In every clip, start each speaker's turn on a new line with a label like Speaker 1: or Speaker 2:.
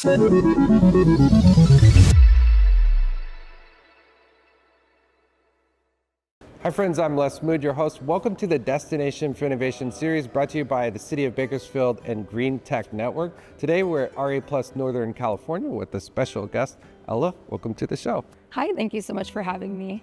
Speaker 1: Hi friends, I'm Les Mood, your host. Welcome to the Destination for Innovation series brought to you by the City of Bakersfield and GreenTech Network. Today we're at RA Plus Northern California with a special guest, Ella. Welcome to the show.
Speaker 2: Hi, thank you so much for having me.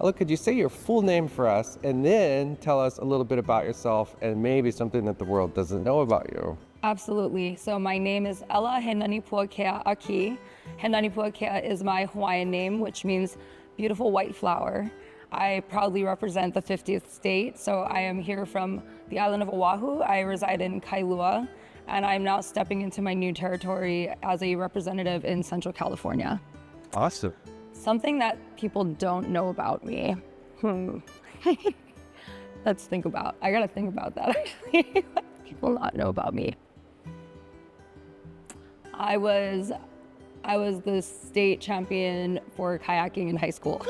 Speaker 1: Ella, could you say your full name for us and then tell us a little bit about yourself and maybe something that the world doesn't know about you?
Speaker 2: Absolutely. So my name is Ella Henanipuakea Aki. Henanipuakea is my Hawaiian name, which means beautiful white flower. I proudly represent the 50th state, so I am here from the island of Oahu. I reside in Kailua, and I'm now stepping into my new territory as a representative in Central California.
Speaker 1: Awesome.
Speaker 2: Something that people don't know about me. Let's think about. I gotta think about that actually. What do people not know about me? I was the state champion for kayaking in high school.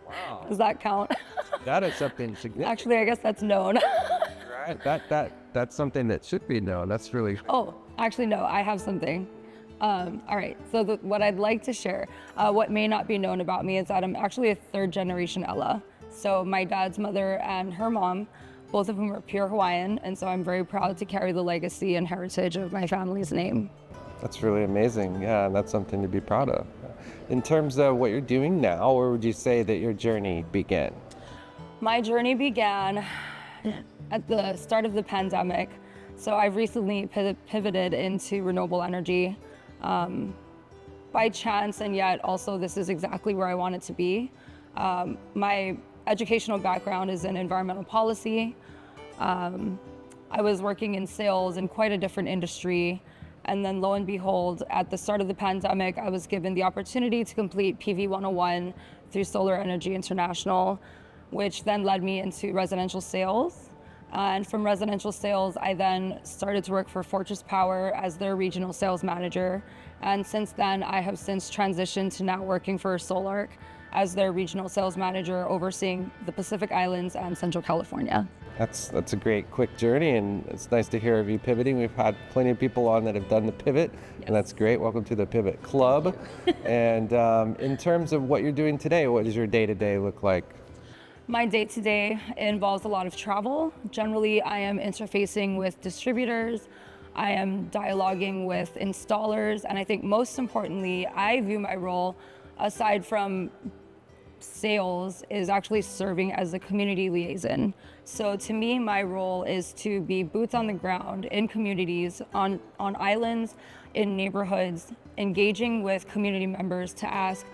Speaker 1: Wow.
Speaker 2: Does that count?
Speaker 1: That is something significant.
Speaker 2: Actually, I guess that's known.
Speaker 1: Right. That's something that should be known. That's really.
Speaker 2: Oh, actually, no, I have something. All right, so what I'd like to share, what may not be known about me is that I'm actually a third generation Ella. So my dad's mother and her mom, both of them are pure Hawaiian, and so I'm very proud to carry the legacy and heritage of my family's name.
Speaker 1: That's really amazing. Yeah, and that's something to be proud of. In terms of what you're doing now, where would you say that your journey began?
Speaker 2: My journey began at the start of the pandemic. So I've recently pivoted into renewable energy by chance, and yet also this is exactly where I wanted to be. My educational background is in environmental policy. I was working in sales in quite a different industry. And then lo and behold, at the start of the pandemic, I was given the opportunity to complete PV 101 through Solar Energy International, which then led me into residential sales. And from residential sales, I then started to work for Fortress Power as their regional sales manager. And since then, I have since transitioned to now working for Sol-Ark as their regional sales manager, overseeing the Pacific Islands and Central California.
Speaker 1: That's a great quick journey, and it's nice to hear of you pivoting. We've had plenty of people on that have done the pivot,
Speaker 2: Yes.
Speaker 1: And that's great. Welcome to the Pivot Club. And in terms of what you're doing today, what does your day-to-day look like?
Speaker 2: My day-to-day involves a lot of travel. Generally, I am interfacing with distributors, I am dialoguing with installers, and I think most importantly, I view my role, aside from sales, is actually serving as a community liaison. So to me, my role is to be boots on the ground in communities, on islands, in neighborhoods, engaging with community members to ask,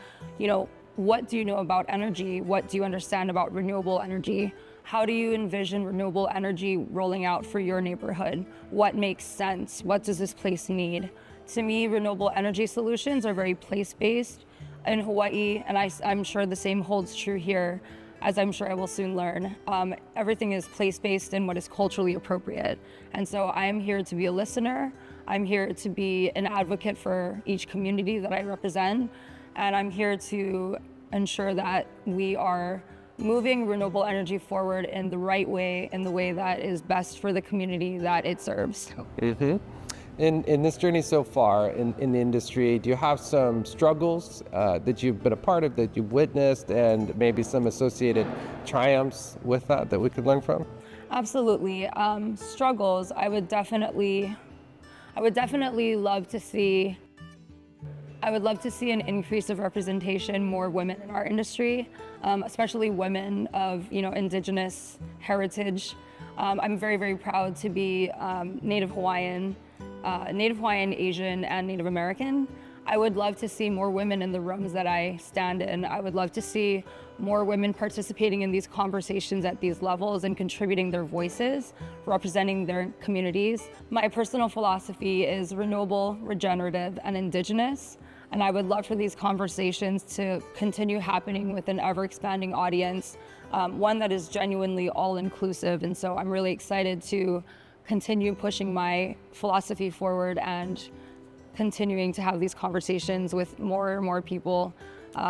Speaker 2: what do you know about energy? What do you understand about renewable energy? How do you envision renewable energy rolling out for your neighborhood? What makes sense? What does this place need? To me, renewable energy solutions are very place-based in Hawaii, and I'm sure the same holds true here, as I'm sure I will soon learn. Everything is place-based and what is culturally appropriate. And so I am here to be a listener. I'm here to be an advocate for each community that I represent. And I'm here to ensure that we are moving renewable energy forward in the right way, in the way that is best for the community that it serves.
Speaker 1: Mm-hmm. In this journey so far in the industry, do you have some struggles that you've been a part of, that you've witnessed, and maybe some associated triumphs with that we could learn from?
Speaker 2: Absolutely. Struggles, I would definitely love to see. I would love to see an increase of representation, more women in our industry, especially women of indigenous heritage. I'm very, very proud to be Native Hawaiian, Asian, and Native American. I would love to see more women in the rooms that I stand in. I would love to see more women participating in these conversations at these levels and contributing their voices, representing their communities. My personal philosophy is renewable, regenerative, and indigenous. And I would love for these conversations to continue happening with an ever-expanding audience, one that is genuinely all-inclusive. And so I'm really excited to continue pushing my philosophy forward and continuing to have these conversations with more and more people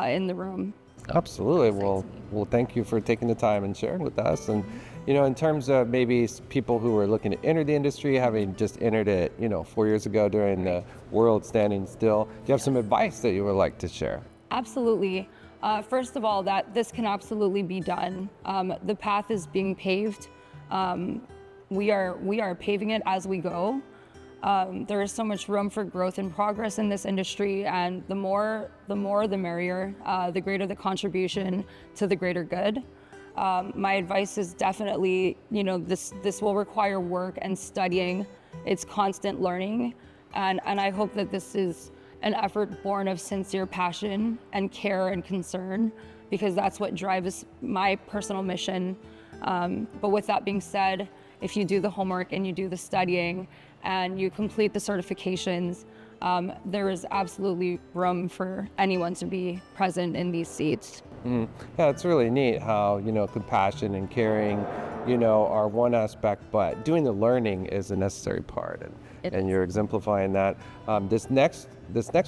Speaker 2: in the room.
Speaker 1: Absolutely.
Speaker 2: Excites me.
Speaker 1: Well, thank you for taking the time and sharing with us. And, in terms of maybe people who are looking to enter the industry, having just entered it, 4 years ago during the world standing still, do you have some advice that you would like to share?
Speaker 2: Absolutely. First of all, that this can absolutely be done. The path is being paved. We are paving it as we go. There is so much room for growth and progress in this industry, and the more the merrier. The greater the contribution to the greater good. My advice is definitely, this will require work and studying. It's constant learning, and I hope that this is an effort born of sincere passion and care and concern, because that's what drives my personal mission. But with that being said, if you do the homework and you do the studying and you complete the certifications, there is absolutely room for anyone to be present in these seats.
Speaker 1: Yeah, it's really neat how, compassion and caring, are one aspect, but doing the learning is a necessary part. And you're exemplifying that. This next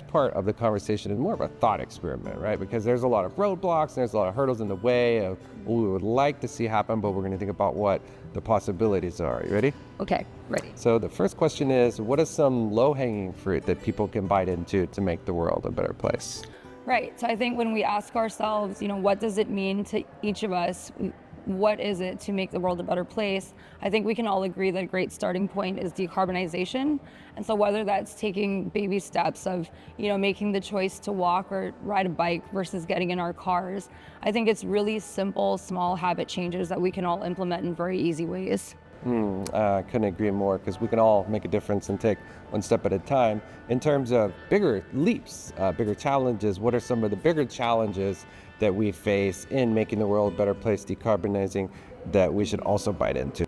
Speaker 1: part of the conversation is more of a thought experiment, right? Because there's a lot of roadblocks, and there's a lot of hurdles in the way of what we would like to see happen, but we're going to think about what the possibilities are. You ready?
Speaker 2: Okay, ready.
Speaker 1: So the first question is, what is some low-hanging fruit that people can bite into to make the world a better place?
Speaker 2: Right. So I think when we ask ourselves, what does it mean to each of us? What is it to make the world a better place? I think we can all agree that a great starting point is decarbonization. And so whether that's taking baby steps of, making the choice to walk or ride a bike versus getting in our cars, I think it's really simple, small habit changes that we can all implement in very easy ways.
Speaker 1: I couldn't agree more, because we can all make a difference and take one step at a time. In terms of bigger leaps, bigger challenges, what are some of the bigger challenges that we face in making the world a better place, decarbonizing, that we should also bite into?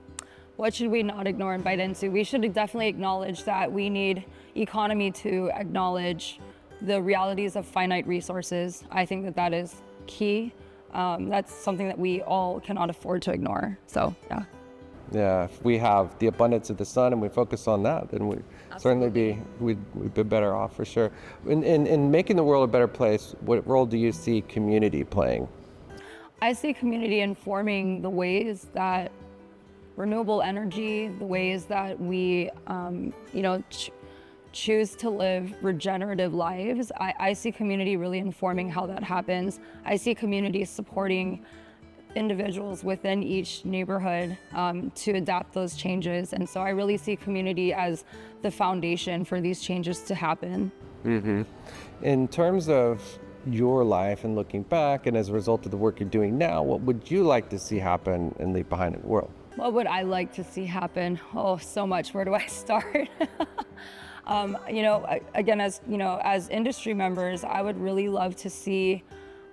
Speaker 2: What should we not ignore and bite into? We should definitely acknowledge that we need economy to acknowledge the realities of finite resources. I think that is key. That's something that we all cannot afford to ignore. So, yeah.
Speaker 1: Yeah, if we have the abundance of the sun and we focus on that, then we'd be better off for sure. In making the world a better place, what role do you see community playing?
Speaker 2: I see community informing the ways that renewable energy, the ways that we, choose to live regenerative lives. I see community really informing how that happens. I see community supporting individuals within each neighborhood to adapt those changes. And so I really see community as the foundation for these changes to happen.
Speaker 1: In terms of your life and looking back, and as a result of the work you're doing now, what would you like to see happen and leave behind in the world?
Speaker 2: What would I like to see happen? Oh, so much. Where do I start? Again, as industry members, I would really love to see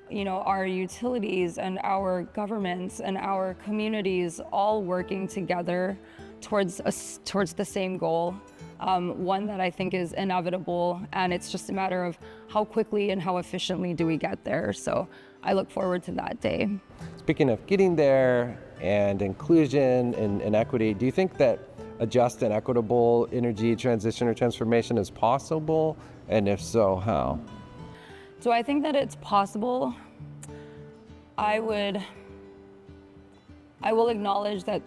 Speaker 2: our utilities and our governments and our communities all working together towards the same goal. One that I think is inevitable, and it's just a matter of how quickly and how efficiently do we get there. So I look forward to that day.
Speaker 1: Speaking of getting there and inclusion and equity, do you think that a just and equitable energy transition or transformation is possible? And if so, how?
Speaker 2: So I think that it's possible. I will acknowledge that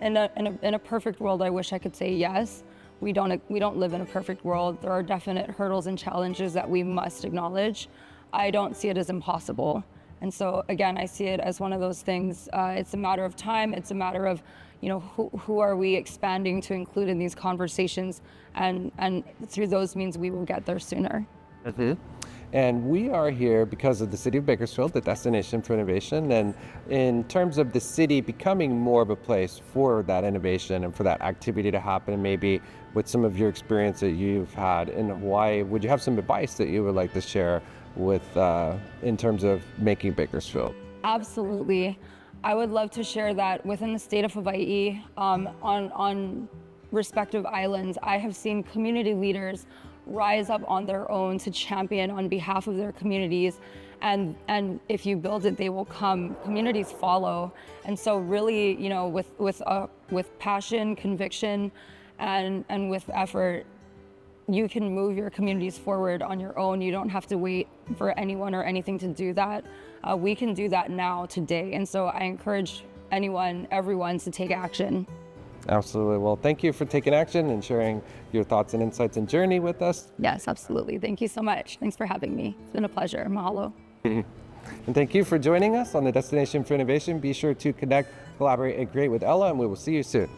Speaker 2: in a perfect world, I wish I could say yes. We don't live in a perfect world. There are definite hurdles and challenges that we must acknowledge. I don't see it as impossible. And so again, I see it as one of those things. It's a matter of time. It's a matter of, who are we expanding to include in these conversations, and through those means we will get there sooner.
Speaker 1: And we are here because of the city of Bakersfield, the destination for innovation. And in terms of the city becoming more of a place for that innovation and for that activity to happen, maybe with some of your experience that you've had in Hawaii, would you have some advice that you would like to share with in terms of making Bakersfield?
Speaker 2: Absolutely. I would love to share that within the state of Hawaii, on respective islands, I have seen community leaders rise up on their own to champion on behalf of their communities. And if you build it, they will come. Communities follow. And so really, with passion, conviction, and with effort, you can move your communities forward on your own. You don't have to wait for anyone or anything to do that. We can do that now, today. And so I encourage everyone to take action.
Speaker 1: Absolutely. Well, thank you for taking action and sharing your thoughts and insights and journey with us.
Speaker 2: Yes, absolutely. Thank you so much. Thanks for having me. It's been a pleasure. Mahalo.
Speaker 1: And thank you for joining us on the Destination for Innovation. Be sure to connect, collaborate, and create with Ella, and we will see you soon.